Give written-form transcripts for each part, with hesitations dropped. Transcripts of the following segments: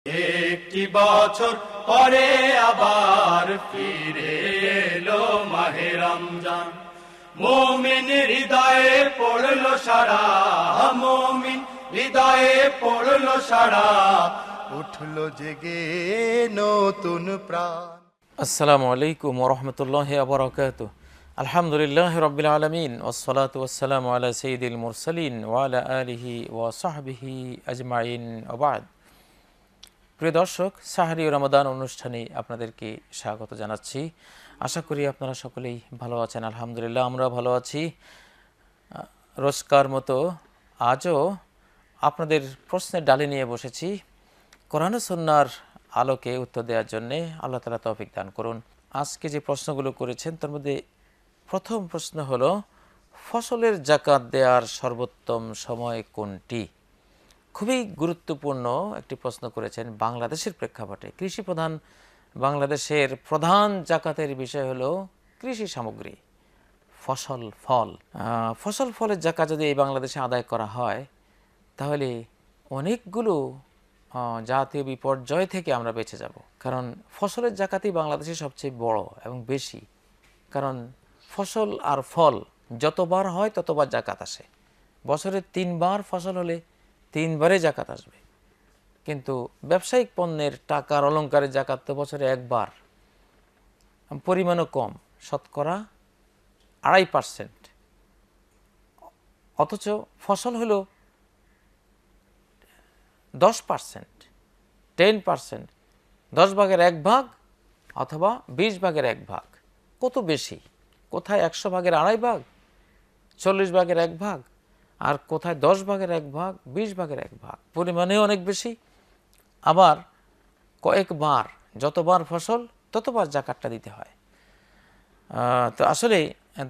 একটি বছর পরে আবার ফিরে এলো মাহে রমজান। মুমিন হৃদয়ে পড়লো সারা, মুমিন হৃদয়ে পড়লো সারা, উঠলো জেগে নতুন প্রাণ। আসসালামু আলাইকুম ওরহমতুল্লাহি ওয়া বারাকাতুহু। আলহামদুলিল্লাহি রাব্বিল আলামিন ওয়াসসালাতু ওয়াসসালামু আলা সাইয়্যিদিল মুরসালিন ওয়া আলা আলিহি ওয়া সাহবিহি আজমাইন ওয়া বা'দ। প্রিয় দর্শক, সাহরি রমাদান অনুষ্ঠানে আপনাদেরকে স্বাগত জানাচ্ছি। আশা করি আপনারা সকলেই ভালো আছেন। আলহামদুলিল্লাহ, আমরা ভালো আছি। রোজকার মতো আজও আপনাদের প্রশ্নের ডালি নিয়ে বসেছি। কোরআন ও সুন্নাহর আলোকে উত্তর দেওয়ার জন্যে আল্লাহ তাআলা তৌফিক দান করুন। আজকে যে প্রশ্নগুলো করেছেন তার মধ্যে প্রথম প্রশ্ন হলো, ফসলের যাকাত দেওয়ার সর্বোত্তম সময় কোনটি? খুবই গুরুত্বপূর্ণ একটি প্রশ্ন করেছেন। বাংলাদেশের প্রেক্ষাপটে কৃষি প্রধান বাংলাদেশের প্রধান যাকাতের বিষয় হলো কৃষি সামগ্রী, ফসল ফলের যাকাত যদি এই বাংলাদেশে আদায় করা হয় তাহলে অনেকগুলো জাতীয় বিপর্যয় থেকে আমরা বেঁচে যাব। কারণ ফসলের যাকাতই বাংলাদেশে সবচেয়ে বড় এবং বেশি। কারণ ফসল আর ফল যতবার হয় ততবার যাকাত আসে। বছরে 3 বার ফসল হলে 3 বারে যাকাত আসবে। কিন্তু ব্যবসায়িক পণ্যের টাকার অলংকারের যাকাত তো বছরে 1 বার, পরিমাণও কম, শতকরা 2.5%। অথচ ফসল হলো 10%, 10%, 10 ভাগের 1 ভাগ অথবা 20 ভাগের 1 ভাগ। কত বেশি! কোথায় 100 ভাগের 2.5 ভাগ, 40 ভাগের 1 ভাগ, আর কোথায় 10 ভাগের 1 ভাগ, 20 ভাগের 1 ভাগ। পরিমাণেও অনেক বেশি। আবার কয়েকবার, যতবার ফসল ততবার যাকাতটা দিতে হয়। তো আসলে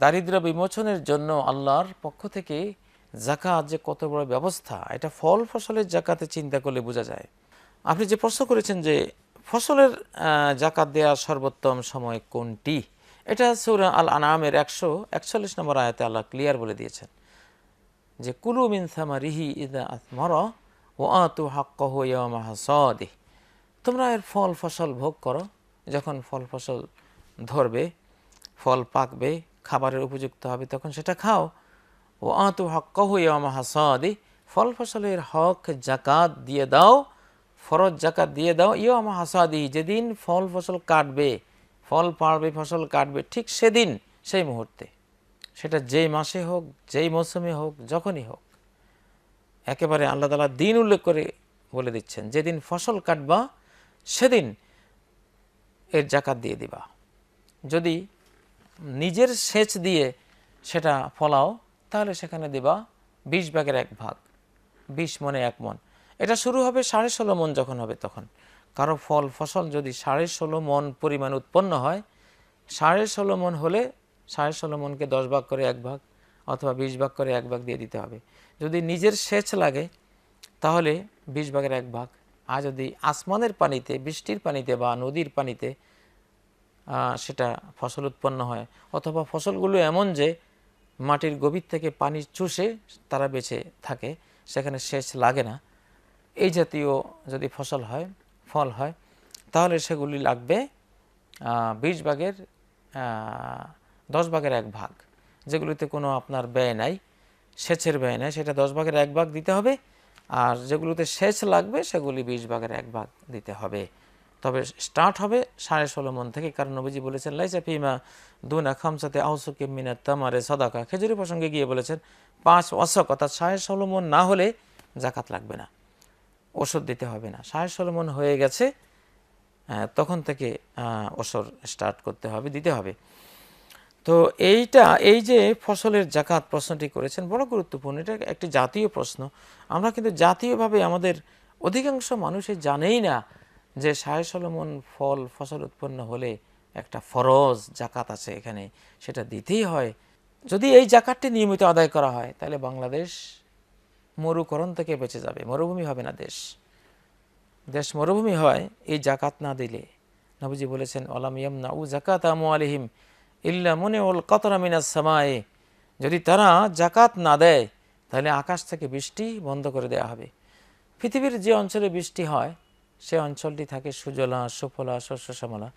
দারিদ্র্য বিমোচনের জন্য আল্লাহর পক্ষ থেকে যাকাত যে কত বড় ব্যবস্থা, এটা ফল ফসলের যাকাতে চিন্তা করলে বোঝা যায়। আপনি যে প্রশ্ন করেছেন যে ফসলের যাকাত দেওয়ার সর্বোত্তম সময় কোনটি, এটা সূরা আল আনআমের 141 নম্বর আয়াতে আল্লাহ ক্লিয়ার বলে দিয়েছেন যে কুলু মিন সামারিহি ইযা আসমারা ওয়া আতু হাক্কাহু ইয়াওমা হাসাদিহি। তোমরা এর ফল ফসল ভোগ করো, যখন ফল ফসল ধরবে, ফল পাকবে, খাবারের উপযুক্ত হবে, তখন সেটা খাও। ও আতু হাক্কাহু ইয়াওমা হাসাদিহি, ফল ফসলের হক যাকাত দিয়ে দাও, ফরজ যাকাত দিয়ে দাও। ইয়াওমা হাসাদিহি, যেদিন ফল ফসল কাটবে, ফল পাড়বে, ফসল কাটবে, ঠিক সেদিন, সেই মুহূর্তে, সেটা যেই মাসে হোক, যেই মৌসুমে হোক, যখনই হোক, একেবারে আল্লাহ তাআলা দিন উল্লেখ করে বলে দিচ্ছেন, যেদিন ফসল কাটবা সেদিন এর যাকাত দিয়ে দিবা। যদি নিজের সেচ দিয়ে সেটা ফলাও তাহলে সেখানে দিবা 20 ভাগের 1 ভাগ, 20 মণে 1 মণ। এটা শুরু হবে 16.5 মণ যখন হবে তখন। কারো ফল ফসল যদি 16.5 মণ পরিমাণ উৎপন্ন হয়, 16.5 মণ হলে 16.5 মণকে 10 ভাগ করে 1 ভাগ অথবা 20 ভাগ করে 1 ভাগ দিয়ে দিতে হবে। যদি নিজের সেচ লাগে তাহলে 20 ভাগের 1 ভাগ। আর যদি আসমানের পানিতে, বৃষ্টির পানিতে বা নদীর পানিতে সেটা ফসল উৎপন্ন হয়, অথবা ফসলগুলো এমন যে মাটির গভীর থেকে পানি চুষে তারা বেঁচে থাকে, সেখানে সেচ লাগে না, এই জাতীয় যদি ফসল হয়, ফল হয়, তাহলে সেগুলি লাগবে 20 ভাগের 10 ভাগের 1 ভাগ। যেগুলিতে কোনো আপনার ব্যয় নাই, সেচের ব্যয় নাই, সেটা 10 ভাগের 1 ভাগ দিতে হবে। আর যেগুলোতে সেচ লাগবে সেগুলি 20 ভাগের 1 ভাগ দিতে হবে। তবে স্টার্ট হবে 16.5 মণ থেকে, কারণ নবীজি বলেছেন লাইসা ফিমা দুনা খামসাতে আউসুকিম মিনাত তামারে সাদাকা। খেজুরি প্রসঙ্গে গিয়ে বলেছেন 5 ওয়াসক, অর্থাৎ 16.5 মণ না হলে যাকাত লাগবে না, ওষুধ দিতে হবে না। 16.5 মণ হয়ে গেছে তখন থেকে ওষুধ স্টার্ট করতে হবে, দিতে হবে। তো এই যে ফসলের যাকাত প্রশ্নটি করেছেন বড় গুরুত্বপূর্ণ। এটা একটি জাতীয় প্রশ্ন। আমরা কিন্তু জাতীয়ভাবে আমাদের অধিকাংশ মানুষই জানেই না যে 16.5 মণ ফল ফসল উৎপন্ন হলে একটা ফরজ যাকাত আছে, এখানে সেটা দিতেই হয়। যদি এই যাকাতটি নিয়মিত আদায় করা হয় তাহলে বাংলাদেশ মরুকরণ থেকে বেঁচে যাবে, মরুভূমি হবে না দেশ। দেশ মরুভূমি হয় এই যাকাত না দিলে। নবীজি বলেছেন ওয়ালাম ইয়ামনাউ যাকাত আমওয়ালিহিম ইল্লা মুনিউল কাতরা মিনাস সামায়ে, যদি তারা যাকাত না দেয় তাহলে আকাশ থেকে বৃষ্টি বন্ধ করে দেওয়া হবে। পৃথিবীর যে অঞ্চলে বৃষ্টি হয় সে অঞ্চলটি থাকে সুজলা সুফলা শস্য শ্যামলা।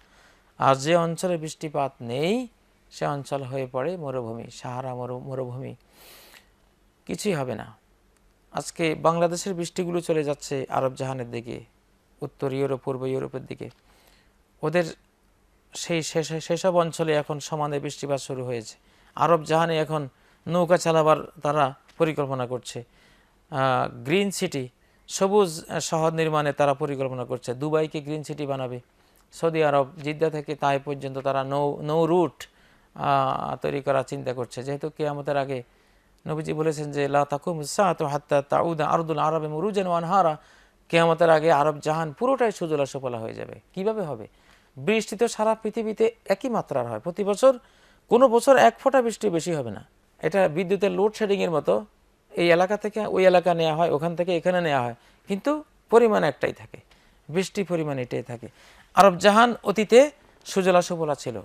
আর যে অঞ্চলে বৃষ্টিপাত নেই সে অঞ্চল হয়ে পড়ে মরুভূমি, সাহারা মরুভূমি, কিছুই হবে না। আজকে বাংলাদেশের বৃষ্টিগুলো চলে যাচ্ছে আরব জাহানের দিকে, উত্তর ইউরোপ, পূর্ব ইউরোপের দিকে। ওদের সেসব অঞ্চলে এখন সমানে বৃষ্টিপাত শুরু হয়েছে। আরব জাহানে এখন নৌকা চালাবার তারা পরিকল্পনা করছে। গ্রিন সিটি, সবুজ শহর নির্মাণে তারা পরিকল্পনা করছে। দুবাইকে গ্রিন সিটি বানাবে। সৌদি আরব জিদ্দা থেকে তাই পর্যন্ত তারা নৌ রুট তৈরি করার চিন্তা করছে। যেহেতু কিয়ামতের আগে নবীজি বলেছেন যে লা তাকুমু সাআতু হাত্তা তাউদা আরদুল আরবে মুরুজান ওয়া আনহারা, কিয়ামতের আগে আরব জাহান পুরোটাই সুজলা সুফলা হয়ে যাবে। কিভাবে হবে? বৃষ্টি তো সারা পৃথিবীতে একই মাত্রার হয় প্রতি বছর, কোনো বছর এক ফোঁটা বৃষ্টি বেশি হবে না। এটা বিদ্যুতের লোডশেডিংয়ের মতো, এই এলাকা থেকে ওই এলাকা নেওয়া হয়, ওখান থেকে এখানে নেওয়া হয়, কিন্তু পরিমাণ একটাই থাকে, বৃষ্টি পরিমাণ এটাই থাকে। আরব জাহান অতীতে সুজলা সুফলা ছিল।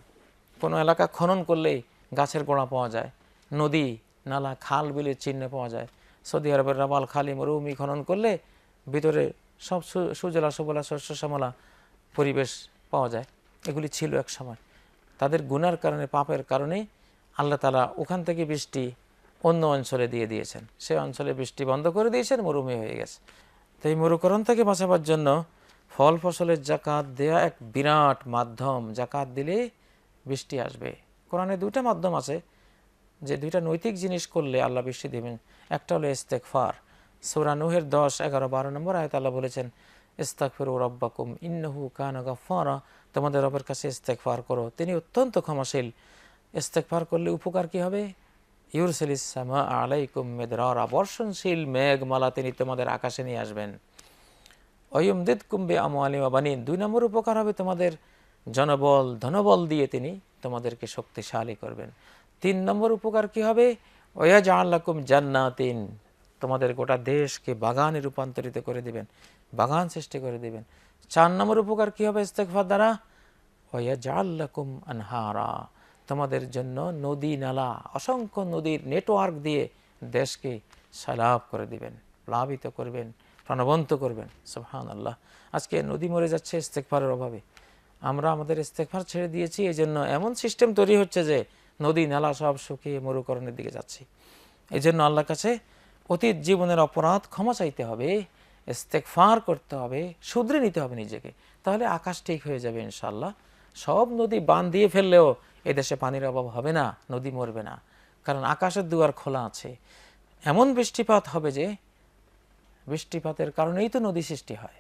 কোনো এলাকা খনন করলেই গাছের গোড়া পাওয়া যায়, নদী নালা খাল বিলের চিহ্ন পাওয়া যায়। সৌদি আরবের রামাল খালি মরুভূমি খনন করলে ভিতরে সব সুজলা সুফলা শস্য শ্যামলা পরিবেশ পাওয়া যায়। এগুলি ছিল এক সময়। তাদের গুনার কারণে, পাপের কারণে আল্লাহ তাআলা ওখান থেকে বৃষ্টি অন্য অঞ্চলে দিয়ে দিয়েছেন। সে অঞ্চলে বৃষ্টি বন্ধ করে দিয়েছেন, মরুভূমি হয়ে গেছে। তো এই মরুকরণ থেকে বাঁচাবার জন্য ফল ফসলের জাকাত দেয়া এক বিরাট মাধ্যম। জাকাত দিলে বৃষ্টি আসবে। কোরআনে দুইটা মাধ্যম আছে যে দুইটা নৈতিক জিনিস করলে আল্লাহ বৃষ্টি দেবেন। একটা হলো ইস্তেগফার। সূরা নূহের 10, 11, 12 নম্বর আয়াতে আল্লাহ বলেছেন ইস্তাগফিরু রাব্বাকুম ইন্নাহু কানা গাফফারা, তোমাদের রবের কাছে ইস্তেগফার করো, তিনি অত্যন্ত ক্ষমাশীল। ইস্তেগফার করলে উপকার কি হবে? ইউরসিলিস সামা আলাইকুম মিদরারা, বর্ষণশীল মেঘমালা তিনি তোমাদের আকাশে নিয়ে আসবেন। ওয়ায়ুমদিদকুম বিআমওয়ালিন ওয়া বানিন, 2 নম্বর উপকার হবে তোমাদের জনবল ধনবল দিয়ে তিনি তোমাদেরকে শক্তিশালী করবেন। 3 নম্বর উপকার কি হবে? ওয়ায়াজআল লাকুম জান্নাতিন, তোমাদের গোটা দেশকে বাগানে রূপান্তরিত করে দিবেন, বাগান সৃষ্টি করে দিবেন। 4 নম্বর উপকার কি হবে ইস্তেগফার দ্বারা? ওয়ায়াজআল লাকুম আনহারা, তোমাদের জন্য নদী নালা, অসংখ্য নদীর নেটওয়ার্ক দিয়ে দেশকে সালাব করে দিবেন, প্লাবিত করবেন, প্রাণবন্ত করবেন। সুবহানাল্লাহ। আজকে নদী মরে যাচ্ছে ইস্তেগফারের অভাবে। আমরা আমাদের ইস্তেগফার ছেড়ে দিয়েছি, এই জন্য এমন সিস্টেম তৈরি হচ্ছে যে নদী নালা সব শুকিয়ে মরুকরণের দিকে যাচ্ছি। এই জন্য আল্লাহর কাছে অতীত জীবনের অপরাধ ক্ষমা চাইতে হবে, ইস্তেগফার করতে হবে, শুধরে নিতে হবে নিজেকে, তাহলে আকাশ ঠিক হয়ে যাবে ইনশাআল্লাহ। সব নদী বাঁধ দিয়ে ফেললেও এদেশে পানির অভাব হবে না, নদী মরবে না, কারণ আকাশের দুয়ার খোলা আছে। এমন বৃষ্টিপাত হবে যে বৃষ্টিপাতের কারণেই তো নদী সৃষ্টি হয়।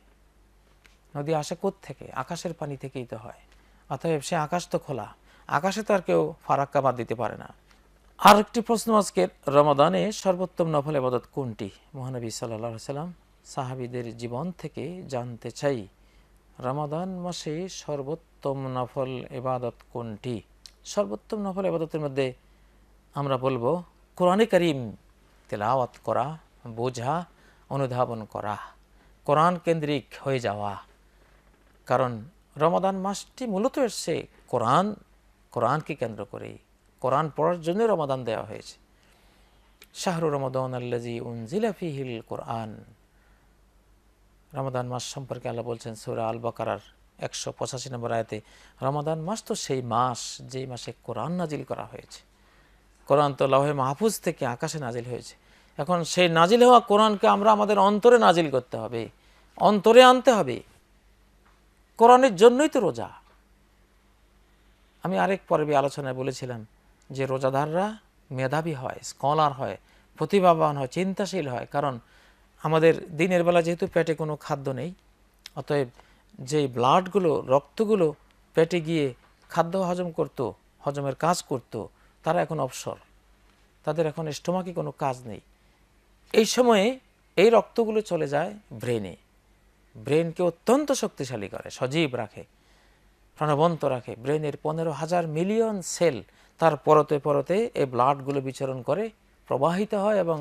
নদী আসে কোত্থেকে? আকাশের পানি থেকেই তো হয়। অতএব সে আকাশ তো খোলা, আকাশে তো আর কেউ ফারাক্কা বাদ দিতে পারে না। আর একটি প্রশ্ন আজকের, রমাদানে সর্বোত্তম নফল ইবাদত কোনটি? মহানবী সাল্লাল্লাহু আলাইহি সাল্লাম সাহাবীদের জীবন থেকে জানতে চাই, রমাদান মাসে সর্বোত্তম নফল ইবাদত কোনটি? সর্বোত্তম নফল ইবাদতের মধ্যে আমরা বলবো কোরআনে কারীম তেলাওয়াত করা, বোঝা, অনুধাবন করা, কোরআন কেন্দ্রিক হয়ে যাওয়া। কারণ রমাদান মাসটি মূলত এসছে কোরআনকে কেন্দ্র করে, কোরআন পড়ার জন্য রমাদান দেওয়া হয়েছে। শাহরু রমাদান আল্লাযী উনজিলা ফীহিল কোরআন। রমাদান মাস সম্পর্কে আল্লাহ বলছেন সূরা আল বাকারার 185 নম্বর আয়াতে, রমাদান মাস তো সেই মাস যেই মাসে কোরআন নাজিল করা হয়েছে। কোরআন তো লাওহে মাহফুজ থেকে আকাশে নাজিল হয়েছে। এখন সেই নাজিল হওয়া কোরআনকে আমরা আমাদের অন্তরে নাজিল করতে হবে, অন্তরে আনতে হবে। কোরআনের জন্যই তো রোজা। আমি আরেক পর্বে আলোচনায় বলেছিলাম যে রোজাদাররা মেধাবী হয়, স্কলার হয়, প্রতিভাবান হয়, চিন্তাশীল হয়। কারণ আমাদের দিনের বেলা যেহেতু পেটে কোনো খাদ্য নেই, অতএব যেই ব্লাডগুলো, রক্তগুলো পেটে গিয়ে খাদ্য হজম করত, হজমের কাজ করত, তারা এখন অবসর, তাদের এখন স্টোমাকে কোনো কাজ নেই। এই সময়ে এই রক্তগুলো চলে যায় ব্রেনে, ব্রেনকে অত্যন্ত শক্তিশালী করে, সজীব রাখে, প্রাণবন্ত রাখে। ব্রেনের 15,000 মিলিয়ন সেল তার পরতে পরতে এই ব্লাডগুলো বিচরণ করে, প্রবাহিত হয় এবং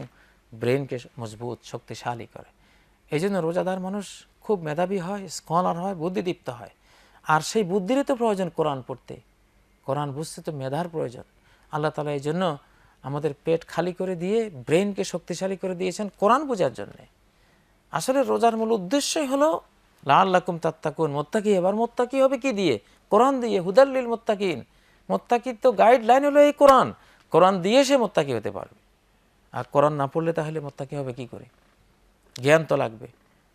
ব্রেনকে মজবুত শক্তিশালী করে। এই জন্য রোজাদার মানুষ খুব মেধাবী হয়, স্কলার হয়, বুদ্ধিদীপ্ত হয়। আর সেই বুদ্ধিরই তো প্রয়োজন কোরআন পড়তে, কোরআন বুঝতে তো মেধার প্রয়োজন। আল্লাহ তাআলা এই জন্য আমাদের পেট খালি করে দিয়ে ব্রেনকে শক্তিশালী করে দিয়েছেন কোরআন বোঝার জন্যে। আসলে রোজার মূল উদ্দেশ্যই হলো লাআল্লাকুম তাত্তাকুন, মুত্তাকি। এবার মুত্তাকি হবে কি দিয়ে? কোরআন দিয়ে। হুদাল্লিল মুত্তাকিন, মুত্তাকির তো গাইডলাইন হলো এই কোরআন। কোরআন দিয়ে সে মুত্তাকি হতে পারবে। আর কোরআন না পড়লে তাহলে মুত্তাকি হবে কি করে? জ্ঞান তো লাগবে।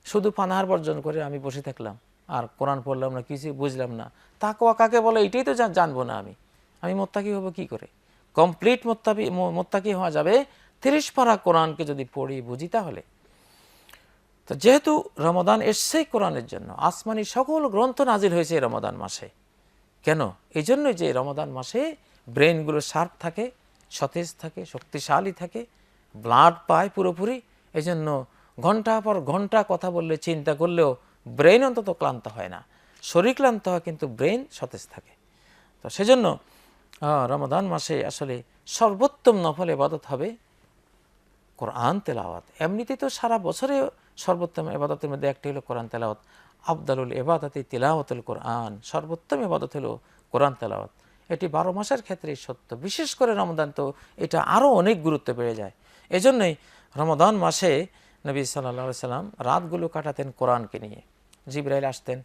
শুধু পানাহার বর্জন করে আমি বসে থাকলাম আর কোরআন পড়লাম না, কিছু বুঝলাম না, তাকওয়া কাকে বলে এটাই তো জানবো না আমি মুত্তাকি হব কি করে? কমপ্লিট মুত্তাকি হওয়া যাবে 30 পারা কোরআনকে যদি পড়ি বুঝি তাহলে। তো যেহেতু রমাদান এসছেই কোরআনের জন্য, আসমানি সকল গ্রন্থ নাজিল হয়েছে এই রমাদান মাসে। কেন? এই জন্যই যে রমাদান মাসে ব্রেনগুলো শার্প থাকে, সতেজ থাকে, শক্তিশালী থাকে, ব্লাড পায় পুরোপুরি। এই জন্য ঘন্টা পর ঘন্টা কথা বললে, চিন্তা করলেও ব্রেন অন্তত ক্লান্ত হয় না। শরীর ক্লান্ত হয় কিন্তু ব্রেন সতেজ থাকে। তো সেজন্য রমাদান মাসে আসলে সর্বোত্তম নফল ইবাদত হবে কোরআন তেলাওয়াত। এমনিতে তো সারা বছরে সর্বোত্তম ইবাদতের মধ্যে একটি হলো কোরআন তেলাওয়াত। আফদালুল ইবাদাতি তিলাওয়াতুল কোরআন, সর্বোত্তম ইবাদত হলো কোরআন তেলাওয়াত। এটি 12 মাসের ক্ষেত্রেই সত্য, বিশেষ করে রমাদান তো এটা আরও অনেক গুরুত্ব বেড়ে যায়। এজন্যই রমাদান মাসে নবী সাল্লাল্লাহু আলাইহি সাল্লাম রাতগুলো কাটাতেন কোরআনকে নিয়ে। জিবরাইল আসতেন,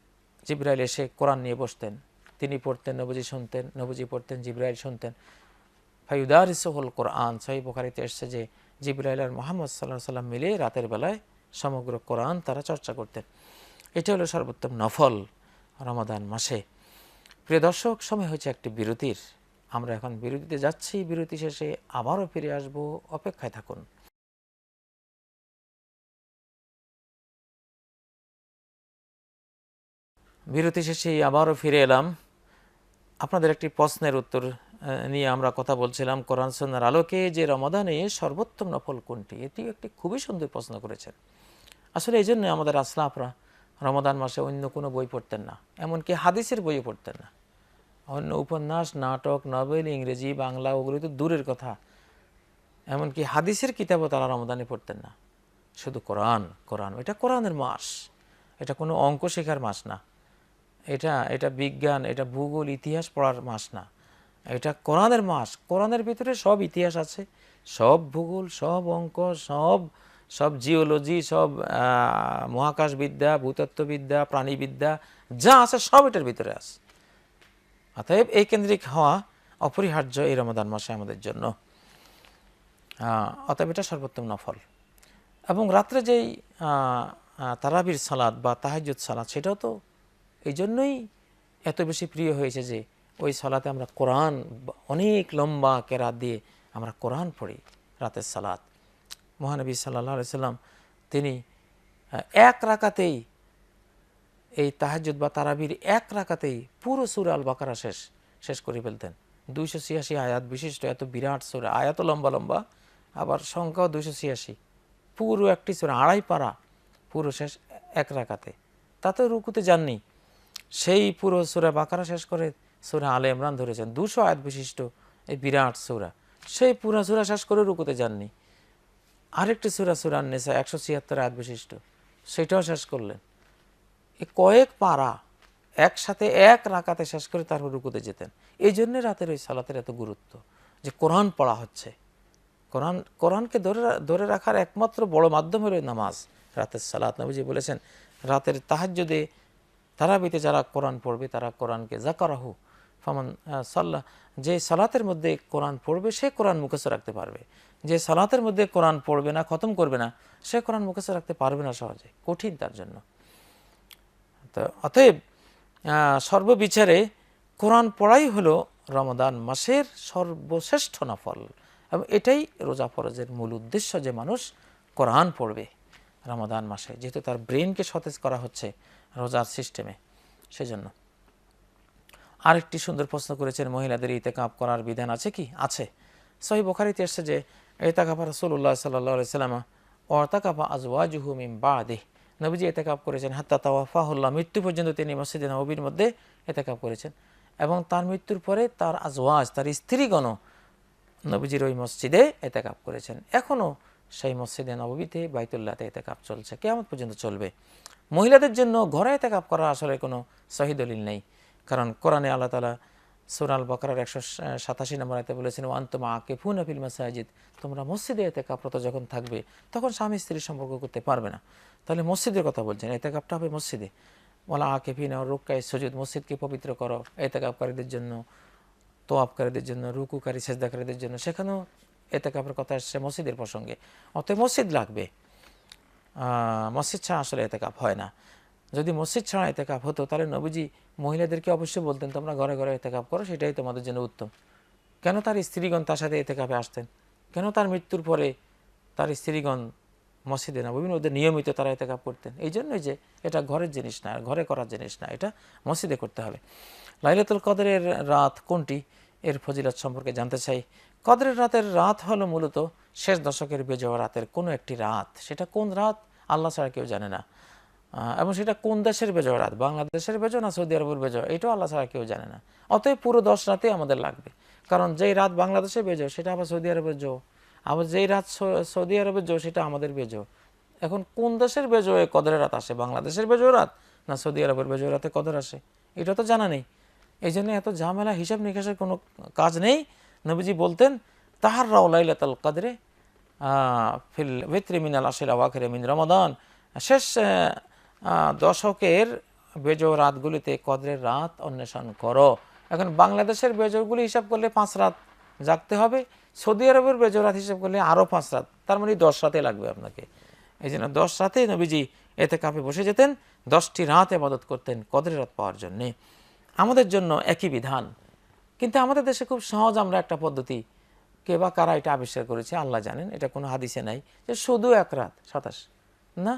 জিবরাইল এসে কোরআন নিয়ে বসতেন, তিনি পড়তেন, নবীজি শুনতেন, নবীজি পড়তেন, জিবরাইল শুনতেন। ফায়ুদারিসুহুল কোরআন, সহিহ বুখারীতে এসেছে যে জিবরাইল আর মুহাম্মদ সাল্লাল্লাহু আলাইহি সাল্লাম মিলে রাতের বেলায় সমগ্র কোরআন তারা চর্চা করতেন। এটা হলো সর্বোত্তম নফল রমাদান মাসে। প্রিয় দর্শক, সময় হয়েছে একটি বিরতির। আমরা এখন বিরতিতে যাচ্ছি, বিরতি শেষে আবারও ফিরে আসব, অপেক্ষায় থাকুন। বিরতি শেষে আবারও ফিরে এলাম। আপনাদের একটি প্রশ্নের উত্তর নিয়ে আমরা কথা বলছিলাম, কোরআন সুন্নাহর আলোকে যে রমাদানে সর্বোত্তম নফল কোনটি? এটি একটি খুবই সুন্দর প্রশ্ন করেছেন। আসলে এই জন্য আমাদের আসলাফরা রমাদান মাসে অন্য কোনো বই পড়তেন না, এমনকি হাদিসের বইও পড়তেন না। অন্য উপন্যাস, নাটক, নভেল, ইংরেজি, বাংলা ওগুলো তো দূরের কথা, এমনকি হাদিসের কিতাবও তারা রমাদানে পড়তেন না। শুধু কোরআন কোরআন। এটা কোরআনের মাস, এটা কোনো অঙ্ক শেখার মাস না, এটা বিজ্ঞান, এটা ভূগোল, ইতিহাস পড়ার মাস না, এটা কোরআনের মাস। কোরআনের ভিতরে সব ইতিহাস আছে, সব ভূগোল, সব অঙ্ক, সব জিওলজি, সব মহাকাশবিদ্যা, ভূতত্ত্ববিদ্যা, প্রাণীবিদ্যা যা আছে সব এটার ভিতরে আছে। অতএব এই কেন্দ্রিক হওয়া অপরিহার্য এই রমাদান মাসে আমাদের জন্য। অতএব এটা সর্বোত্তম নফল। এবং রাত্রে যেই তারাবির সালাত বা তাহাজ্জুদ সালাত, সেটাও তো এই জন্যই এত বেশি প্রিয় হয়েছে যে ওই সালাতে আমরা কোরআন অনেক লম্বা কেরাত দিয়ে আমরা কোরআন পড়ি রাতের সালাত। মহানবী সাল্লাল্লাহু আলাইহি সাল্লাম তিনি এক রাকাতেই এই তাহাজ্জুদ বা তারাবির এক রাকাতেই পুরো সূরা আল বাকারা শেষ করে ফেলতেন। 286 আয়াত বিশিষ্ট এত বিরাট সূরা, আয়াত লম্বা লম্বা, আবার সংখ্যাও 286, পুরো একটি সূরা 2.5 পারা পুরো শেষ এক রাকাতে। তাতে রুকুতে যাননি, সেই পুরো সূরা বাকারা শেষ করে সূরা আলে ইমরান ধরেছেন, 200 আয়াত বিশিষ্ট এই বিরাট সূরা, সেই পুরো সূরা শেষ করে রুকুতে যাননি। আরেকটি সূরা, সূরা নিসা 176 আয়াত বিশিষ্ট, সেটাও শেষ করলেন। এই কয়েক পারা একসাথে এক রাকাতে শেষ করে তারপর রুকুতে যেতেন। এই জন্য রাতের ওই সালাতের এত গুরুত্ব, যে কোরআন পড়া হচ্ছে। কোরআনকে ধরে রাখার একমাত্র বড় মাধ্যম হলো নামাজ, রাতের সালাত। নবীজি বলেছেন, রাতের তাহাজ্জুদে তারাবিতে যারা কোরআন পড়বে তারা কোরআনকে যাকারাহু ফামান সাল্লাহ, যে সালাতের মধ্যে কোরআন পড়বে সে কোরআন মুখস্থ রাখতে পারবে। যে সালাতের মধ্যে কোরআন পড়বে না, খতম করবে না, সে কোরআন মুখস্থ রাখতে পারবে না সহজে, কঠিন তার জন্য। তো অতএব সর্ববিচারে কোরআন পড়াই হলো রমাদান মাসের সর্বশ্রেষ্ঠ নফল। এবং এটাই রোজা ফরজের মূল উদ্দেশ্য, যে মানুষ কোরআন পড়বে রমাদান মাসে, যেহেতু তার ব্রেনকে সতেজ করা হচ্ছে রোজার সিস্টেমে। সেজন্য আরেকটি সুন্দর প্রশ্ন করেছেন, মহিলাদের ইতিকাফ করার বিধান আছে কি? আছে। সহিহ বুখারীতে এসেছে যে ইতিকাফ রাসূলুল্লাহ সাল্লাল্লাহু আলাইহি ওয়াসাল্লাম ওয়া তাকাফা আজওয়াজুহু মিন বাদিহি, নবীজি ইতিকাফ করেছেন হাত্তা তাওয়াফাহুল্লাহ, মৃত্যু পর্যন্ত তিনি মসজিদে নববীর মধ্যে ইতিকাফ করেছেন। এবং তার মৃত্যুর পরে তার আজওয়াজ, তার স্ত্রীগণ নবীজির ওই মসজিদে ইতিকাফ করেছেন। এখনও সেই মসজিদে নববীতে বাইতুল্লাহতে ইতিকাফ চলছে, কিয়ামত পর্যন্ত চলবে। মহিলাদের জন্য ঘরে ইতিকাফ করা আসলে কোনো সহিহ দলিল নেই, কারণ কোরআনে আল্লাহ তাআলা সূরা আল বাকারার 187 নম্বর আয়াতে বলেছেন, ওয়া আনতুম আকিফুনা ফিল মাসাজিদ, তোমরা মসজিদে ইতিকাফরত যখন থাকবে তখন স্বামী স্ত্রীর সম্পর্ক করতে পারবে না। তাহলে মসজিদের কথা বলছেন, এতেকাফটা হবে মসজিদে। ওয়ালা আকিফিনা রুক্কায়ে সুজুদ, মসজিদকে পবিত্র করো এতেকাফকারীদের জন্য, তোয়াফকারীদের জন্য, রুকুকারী সেজদাকারীদের জন্য, সেখানেও এতেকাফের কথা আসছে মসজিদের প্রসঙ্গে। অতএব মসজিদ লাগবে, মসজিদ ছাড়া আসলে এতেকাফ হয় না। যদি মসজিদ ছাড়া এতেকাফ হতো তাহলে নবীজি মহিলাদেরকে অবশ্যই বলতেন তোমরা ঘরে ঘরে এতেকাফ করো, সেটাই তোমাদের জন্য উত্তম। কেন তার স্ত্রীগণ তার সাথে এতেকাফে আসতেন? কেন তার মৃত্যুর পরে তার স্ত্রীগণ মসজিদে না বিভিন্ন ওদের নিয়মিত তারা এতেকাফ করতেন? এই জন্যই যে এটা ঘরের জিনিস না, ঘরে করার জিনিস না, এটা মসজিদে করতে হবে। লাইলাতুল কদরের রাত কোনটি, এর ফজিলত সম্পর্কে জানতে চাই। কদরের রাতের রাত হলো মূলত শেষ দশকের বেজোয়া রাতের কোনো একটি রাত। সেটা কোন রাত আল্লাহ ছাড়া কেউ জানে না, এবং সেটা কোন দেশের বেজোয়া রাত, বাংলাদেশের বেজো না সৌদি আরবের বেজো, এটাও আল্লাহ ছাড়া কেউ জানে না। অতএব পুরো 10 রাতে আমাদের লাগবে, কারণ যেই রাত বাংলাদেশে বেজো সেটা আবার সৌদি আরবের জো, আবার যেই রাত সৌদি আরবের জো সেটা আমাদের বেজো। এখন কোন দেশের বেজো এ কদরের রাত আসে, বাংলাদেশের বেজো রাত না সৌদি আরবের বেজো রাতে কদর আসে, এটা তো জানা নেই। এই জন্য এত ঝামেলা হিসাব নিকাশের কোনো কাজ নেই। নবীজি বলতেন তাহাররাও লাইলাতুল কদরে ফিল ভিতরি মিনাল আশিল আওয়াখির মিন রমাদান, শেষ দশকের বেজো রাতগুলিতে কদরের রাত অন্বেষণ করো। এখন বাংলাদেশের বেজোগুলি হিসাব করলে 5 রাত জাগতে হবে, সৌদি আরবের বেজো রাত হিসাব করলে আরও 5 রাত, তার মানে 10 রাতে লাগবে আপনাকে। এই জন্য 10 রাতে নবীজি এতেকাফে বসে যেতেন, 10টি রাত ইবাদত করতেন কদরের রাত পাওয়ার জন্যে। আমাদের জন্য একই বিধান, কিন্তু আমাদের দেশে খুব সহজ আমরা একটা পদ্ধতি, কে বা কারা এটা আবিষ্কার করেছে আল্লাহ জানেন, এটা কোনো হাদিসে নাই যে শুধু 1 রাত 27 না,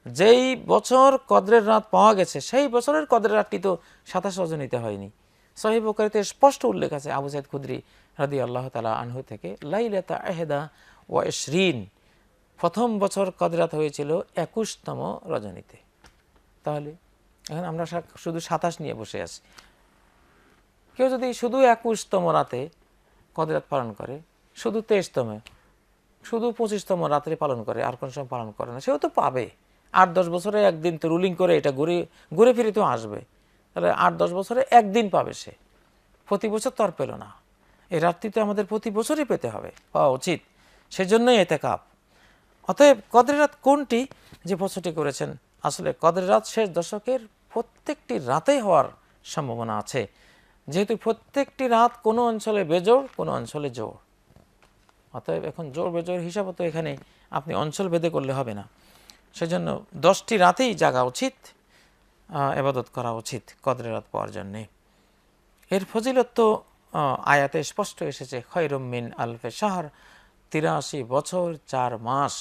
যেই বছর কদরের রাত পাওয়া গেছে সেই বছরের কদরের রাতটি তো 27 রজনীতে হয়নি। সহিহ বুখারীতে স্পষ্ট উল্লেখ আছে আবু সাঈদ খুদরি রাদিয়াল্লাহু তাআলা আনহু থেকে, লাইলাতা ইহদা ওয়া ইশরিন, প্রথম বছর কদরের রাত হয়েছিল 21তম রজনীতে। তাহলে এখন আমরা শুধু 27 নিয়ে বসে আছি। কেউ যদি শুধু 21তম রাতে কদরের রাত পালন করে, শুধু 23তম, শুধু 25তম রাত্রে পালন করে, আর কোনো সময় পালন করে না, সেও তো পাবে। 8-10 বছরে একদিন তো রুলিং করে এটা ঘুরে ফিরে তো আসবে, তাহলে 8-10 বছরে একদিন পাবে সে, প্রতি বছর তো আর পেল না। এই রাতটি তো আমাদের প্রতি বছরই পেতে হবে, পাওয়া উচিত, সেজন্যই এতেকাফ। অতএব কদরের রাত কোনটি যে প্রশ্নটি করেছেন, আসলে কদরের রাত শেষ দশকের প্রত্যেকটি রাতেই হওয়ার সম্ভাবনা আছে, যেহেতু প্রত্যেকটি রাত কোনো অঞ্চলে বেজোড় কোনো অঞ্চলে জোড়। অতএব এখন জোর বেজোর হিসাব তো এখানে আপনি অঞ্চল ভেদে করলে হবে না, সেজন্য 10টি রাতেই জাগা উচিত, ইবাদত করা উচিত কদরের রাত পাওয়ার জন্যে। এর ফজিলত তো আয়াতে স্পষ্ট এসেছে, খয়রুম মিন আলফে শাহর, 83 বছর 4 মাস।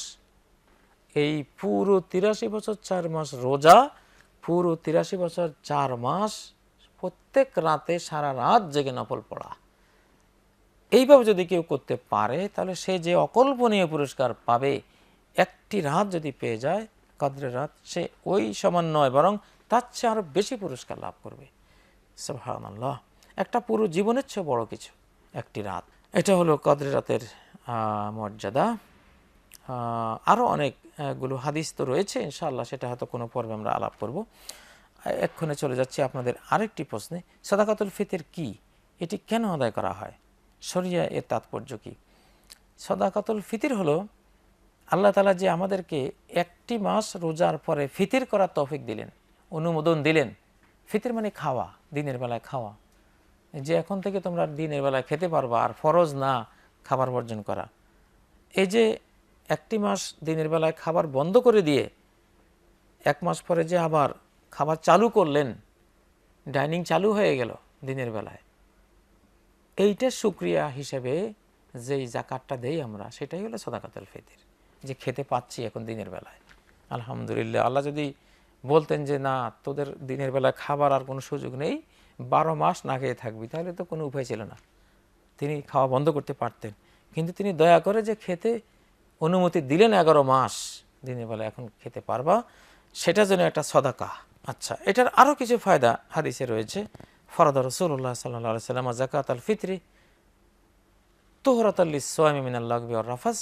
এই পুরো 83 বছর 4 মাস রোজা, পুরো 83 বছর 4 মাস প্রত্যেক রাতে সারা রাত জেগে নফল পড়া, এইভাবে যদি কেউ করতে পারে তাহলে সে যে অকল্পনীয় পুরস্কার পাবে, একটি রাত যদি পেয়ে যায় কদরের রাত, সে ওই সমান নয় বরং তার চেয়ে আরো বেশি পুরস্কার লাভ করবে। সুবহানাল্লাহ, একটা পুরো জীবনের চেয়ে বড় কিছু একটি রাত। এটা হলো কদরের রাতের মর্যাদা। আরও অনেকগুলো হাদিস তো রয়েছে, ইনশাআল্লাহ সেটা হয়তো কোনো পর্বে আমরা আলাপ করব। এক্ষণে চলে যাচ্ছি আপনাদের আরেকটি প্রশ্নে, সাদাকাতুল ফিতর কি, এটি কেন আদায় করা হয়, শরিয়া এর তাৎপর্য কি? সাদাকাতুল ফিতর হলো আল্লাহ তাআলা যে আমাদেরকে একটি মাস রোজার পরে ফিতর করার তৌফিক দিলেন, অনুমোদন দিলেন। ফিতর মানে খাওয়া, দিনের বেলায় খাওয়া, যে এখন থেকে তোমরা দিনের বেলায় খেতে পারবা, আর ফরজ না খাবার বর্জন করা। এই যে একটি মাস দিনের বেলায় খাবার বন্ধ করে দিয়ে 1 মাস পরে যে আবার খাবার চালু করলেন, ডাইনিং চালু হয়ে গেল দিনের বেলায়, এইটা শুকরিয়া হিসেবে যেই জাকাতটা দেই আমরা, সেটাই হলো সাদাকাতুল ফিতর, যে খেতে পাচ্ছি এখন দিনের বেলায় আলহামদুলিল্লাহ। আল্লাহ যদি বলতেন যে না তোদের দিনের বেলায় খাবার আর কোনো সুযোগ নেই, 12 মাস না খেয়ে থাকবি, তাহলে তো কোনো উপায় ছিল না, তিনি খাওয়া বন্ধ করতে পারতেন। কিন্তু তিনি দয়া করে যে খেতে অনুমতি দিলেন 11 মাস দিনের বেলা এখন খেতে পারবা, সেটা যেন একটা সদাকা। আচ্ছা, এটার আরও কিছু ফায়দা হাদিসে রয়েছে। ফরদা রাসূলুল্লাহ সাল্লাল্লাহু আলাইহি ওয়াসাল্লাম যাকাতুল ফিতরি তুহরাতাল লিস-সাওমি মিনাল লাগবি ওয়ার রাফাস,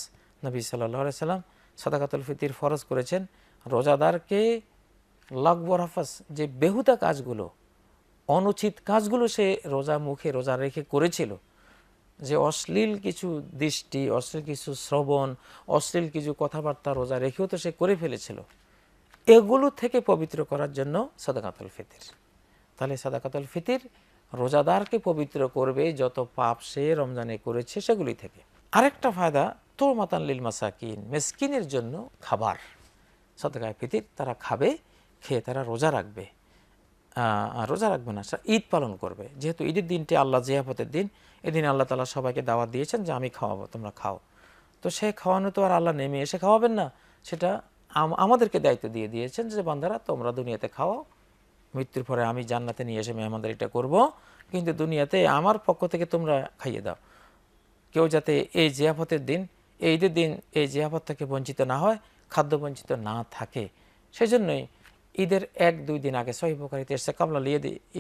নবী সাল্লাল্লাহু আলাইহি ওয়াসাল্লাম সাদাকাতুল ফিতর ফরজ করেছেন রোজাদারকে লাগবু ওয়ার রাফাস, যে বেহুদা কাজগুলো, অনুচিত কাজগুলো সে রোজা মুখে রোজা রেখে করেছিল, যে অশ্লীল কিছু দৃষ্টি, অশ্লীল কিছু শ্রবণ, অশ্লীল কিছু কথাবার্তা রোজা রেখেও তো সে করে ফেলেছিল, এগুলো থেকে পবিত্র করার জন্য সাদাকাতুল ফিতর। তাহলে সাদাকাতুল ফিতর রোজাদারকে পবিত্র করবে যত পাপ সে রমজানে করেছে সেগুলি থেকে। আরেকটা ফায়দা, তুরমাতান লিল মাসাকিন, মিসকিনের জন্য খাবার। সাদাকায়ে ফিতর তারা খাবে, খেয়ে তারা রোজা রাখবে। রোজা রাখবে না, ঈদ পালন করবে। যেহেতু ঈদের দিনটি আল্লাহ জিয়াফতের দিন, এদিন আল্লাহ তাআলা সবাইকে দাওয়াত দিয়েছেন যে আমি খাওয়াবো, তোমরা খাও। তো সে খাওয়ানো তো আর আল্লাহ নেমে এসে খাওয়াবেন না, সেটা আমাদেরকে দায়িত্ব দিয়ে দিয়েছেন যে বান্দারা তোমরা দুনিয়াতে খাওয়াও, মৃত্যুর পরে আমি জান্নাতে নিয়ে এসে মেহমানদারিটা করব, কিন্তু দুনিয়াতে আমার পক্ষ থেকে তোমরা খাইয়ে দাও। কেউ যাতে এই জিয়াফতের দিন, এই ঈদের দিন এই জিয়াফত থেকে বঞ্চিত না হয়, খাদ্য বঞ্চিত না থাকে, সেজন্যই ঈদের 1-2 দিন আগে, সহিহ বুখারীতে এসেছে কাবলা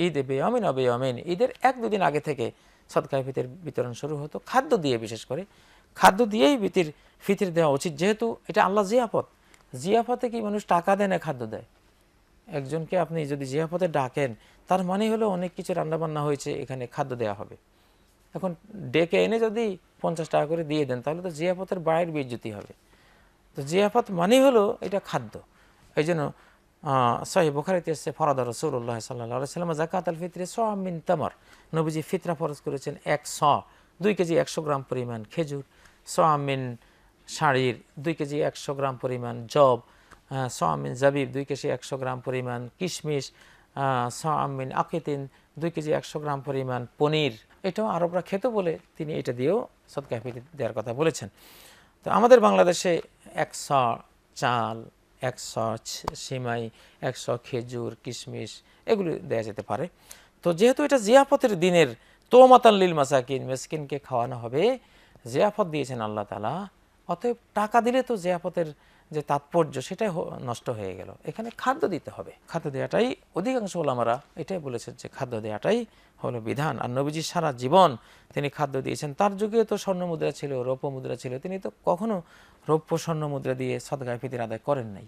ঈদ বিয়ামিন ওয়া বিয়ামিন, ঈদের 1-2 দিন আগে থেকে সদকায়ে ফিতর বিতরণ শুরু হতো, খাদ্য দিয়ে। বিশেষ করে খাদ্য দিয়েই ফিতর দেওয়া উচিত, যেহেতু এটা আল্লাহ জিয়াফত। জিয়াফতে কি মানুষ টাকা দেয় না খাদ্য দেয়? একজনকে আপনি যদি জিয়াফতে ডাকেন, তার মানে হলো অনেক কিছু রান্নাবান্না হয়েছে, এখানে খাদ্য দেওয়া হবে। এখন ডেকে এনে যদি 50 টাকা করে দিয়ে দেন, তাহলে তো জিয়াফতের বাইরের বেইজ্জতি হবে। তো জিয়াফত মানে হলো এটা খাদ্য। এই জন্য সহিহ বুখারীতে এসেছে ফরাদা রাসূলুল্লাহ সাল্লাল্লাহু আলাইহি ওয়াসাল্লাম যাকাতুল ফিতরি সা'ম মিন তামার, নবীজি ফিতরা ফরজ করেছেন 1 স, 2 কেজি 100 গ্রাম পরিমাণ খেজুর, সা'ম মিন শাড়ির 2 কেজি 100 গ্রাম পরিমাণ জব, সা'ম মিন জাবিব 2 কেজি 100 গ্রাম পরিমাণ কিশমিশ, সা'ম মিন আকিতিন 2 কেজি 100 গ্রাম পরিমাণ পনির। এটাও আরবরা খেত বলে তিনি এটা দিয়েও সদকায়ে ফিতর দেওয়ার কথা বলেছেন। তো আমাদের বাংলাদেশে 100 চাল, 100 সিমাই, 100 খেজুর, কিশমিশ এগুলো দেয়া যেতে পারে। তো যেহেতু এটা জিয়াফতের দিনের তুরমাতান লিল মাসাকিন, মিসকিনকে খাওয়ানো হবে, জিয়াফত দিয়েছেন আল্লাহ তাআলা, অতএব টাকা দিলে তো জিয়াফতের যে তাৎপর্য সেটাই নষ্ট হয়ে গেল। এখানে খাদ্য দিতে হবে। খাদ্য দেওয়াটাই অধিকাংশ ওলামারা এটাই বলেছেন যে খাদ্য দেওয়াটাই হলো বিধান। আর নবীজি সারা জীবন তিনি খাদ্য দিয়েছেন। তার যুগে তো স্বর্ণ মুদ্রা ছিল, রৌপ্য মুদ্রা ছিল, তিনি তো কখনো রৌপ্য স্বর্ণ মুদ্রা দিয়ে সদকায়ে ফিতর আদায় করেন নাই,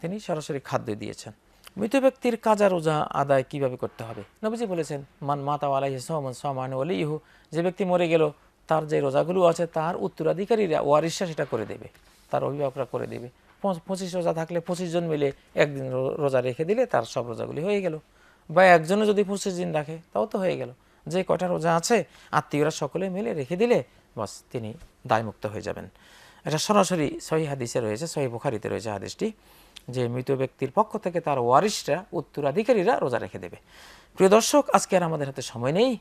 তিনি সরাসরি খাদ্য দিয়েছেন। মৃত ব্যক্তির কাজা রোজা আদায় কিভাবে করতে হবে? নবীজি বলেছেন মান মাতা আলাইহি সাওমান সামান ওয়ালিহু, যে ব্যক্তি মরে গেল তার যে রোজাগুলো আছে তার উত্তরাধিকারীরা, ওয়ারিশরা সেটা করে দেবে, তার অভিভাবকরা করে দেবে। 25 রোজা থাকলে 25 জন মিলে একদিন রোজা রেখে দিলে তার সব রোজাগুলি হয়ে গেল। বা একজনে যদি 25 দিন রাখে তাও তো হয়ে গেল। যে কয়টা রোজা আছে আত্মীয়রা সকলে মিলে রেখে দিলে বাস তিনি দায়মুক্ত হয়ে যাবেন। এটা সরাসরি সহিহ হাদিসে রয়েছে, সহিহ বুখারীতে রয়েছে হাদিসটি, যে মৃত ব্যক্তির পক্ষ থেকে তার ওয়ারিশরা, উত্তরাধিকারীরা রোজা রেখে দেবে। প্রিয় দর্শক, আজকে আর আমাদের হাতে সময় নেই,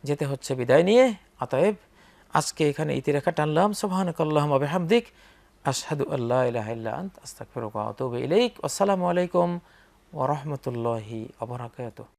যেতে হচ্ছে বিদায় নিয়ে। অতএব আজকে এখানে ইতিরেখা টানলাম। সুবহানাকাল্লাহুম্মা ওয়া বিহামদিক, আশহাদু আল্লা ইলাহা ইল্লা আনতা, আস্তাগফিরুকা ওয়া আতুবু ইলাইক। আসসালামু আলাইকুম ওয়া রাহমাতুল্লাহি ওয়া বারাকাতুহু।